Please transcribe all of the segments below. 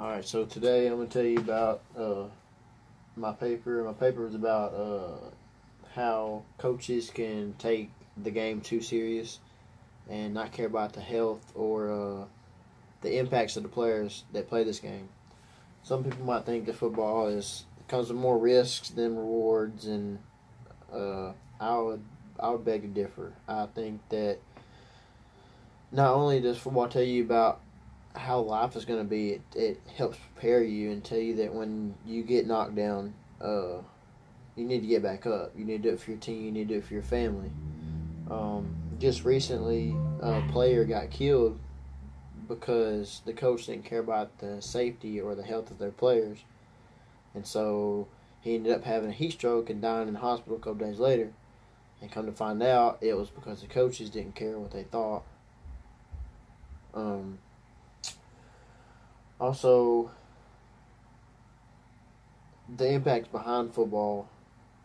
Alright, so today I'm going to tell you about my paper. My paper is about how coaches can take the game too serious and not care about the health or the impacts of the players that play this game. Some people might think that football comes with more risks than rewards, and I would beg to differ. I think that not only does football tell you about how life is going to be, it helps prepare you and tell you that when you get knocked down, you need to get back up. You need to do it for your team. You need to do it for your family. Just recently, a player got killed because the coach didn't care about the safety or the health of their players. And so he ended up having a heat stroke and dying in the hospital a couple days later. And come to find out, it was because the coaches didn't care what they thought. Also, the impacts behind football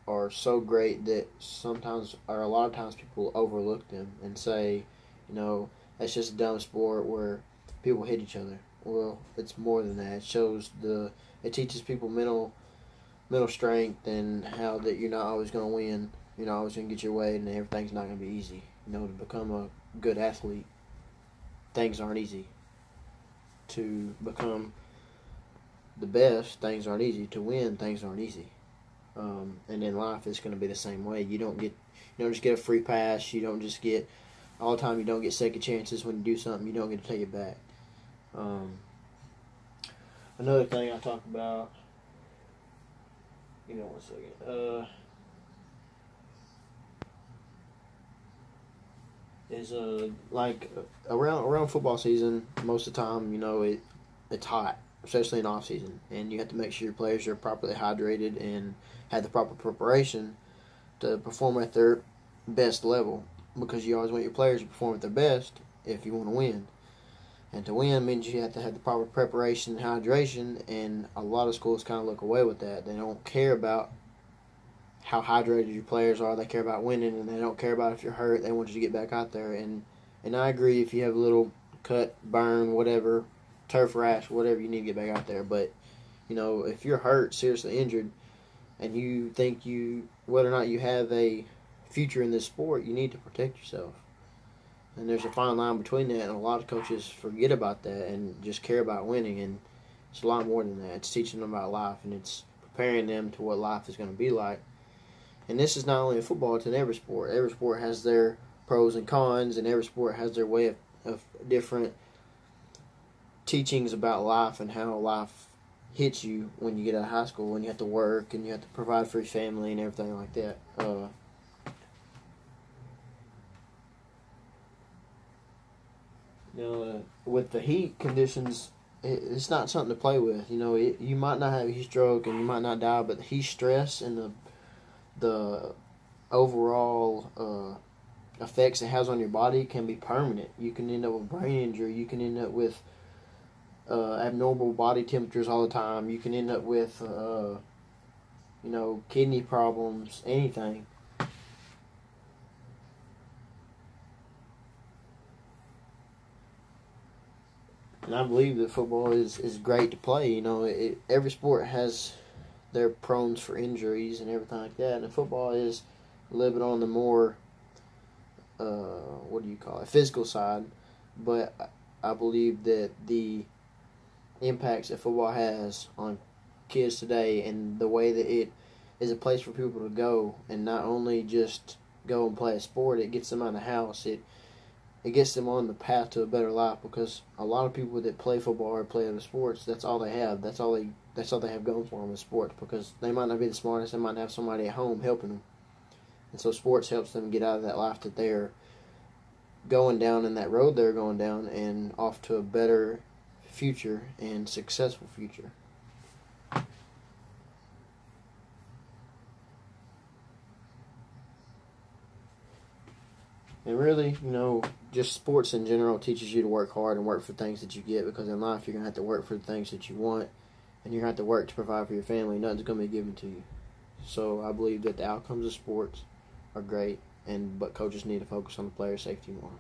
are so great that sometimes, or a lot of times, people overlook them and say, that's just a dumb sport where people hit each other. Well, it's more than that. It teaches people mental strength and how that you're not always going to win. You're not always going to get your way, and everything's not going to be easy. To become a good athlete, things aren't easy. To become the best, things aren't easy. To win, things aren't easy. And in life, it's going to be the same way. You don't just get a free pass. You don't just get all the time. You don't get second chances when you do something. You don't get to take it back. Another thing I talk about. One second. Is like around football season, most of the time, it's hot, especially in off season, and you have to make sure your players are properly hydrated and have the proper preparation to perform at their best level, because you always want your players to perform at their best if you want to win. And to win means you have to have the proper preparation and hydration, and a lot of schools kind of look away with that. They don't care about how hydrated your players are. They care about winning, and they don't care about if you're hurt. They want you to get back out there. And I agree, if you have a little cut, burn, whatever, turf rash, whatever, you need to get back out there. But, if you're hurt, seriously injured, and you think whether or not you have a future in this sport, you need to protect yourself. And there's a fine line between that, and a lot of coaches forget about that and just care about winning. And it's a lot more than that. It's teaching them about life, and it's preparing them to what life is going to be like. And this is not only in football, it's in every sport. Every sport has their pros and cons, and every sport has their way of different teachings about life and how life hits you when you get out of high school, when you have to work and you have to provide for your family and everything like that. With the heat conditions, it's not something to play with. You might not have a heat stroke and you might not die, but the heat stress and the overall effects it has on your body can be permanent. You can end up with brain injury. You can end up with abnormal body temperatures all the time. You can end up with kidney problems, anything. And I believe that football is great to play. Every sport has their prones for injuries and everything like that. And football is a little bit on the more, physical side. But I believe that the impacts that football has on kids today, and the way that it is a place for people to go and not only just go and play a sport, it gets them out of the house. It gets them on the path to a better life, because a lot of people that play football or play other sports, that's all they have. That's all they have going for them is sports, because they might not be the smartest. They might not have somebody at home helping them. And so sports helps them get out of that life that they're going down, and that road they're going down, and off to a better future and successful future. And really, just sports in general teaches you to work hard and work for things that you get, because in life you're going to have to work for the things that you want, and you're going to have to work to provide for your family. Nothing's going to be given to you. So I believe that the outcomes of sports are great, but coaches need to focus on the player safety more.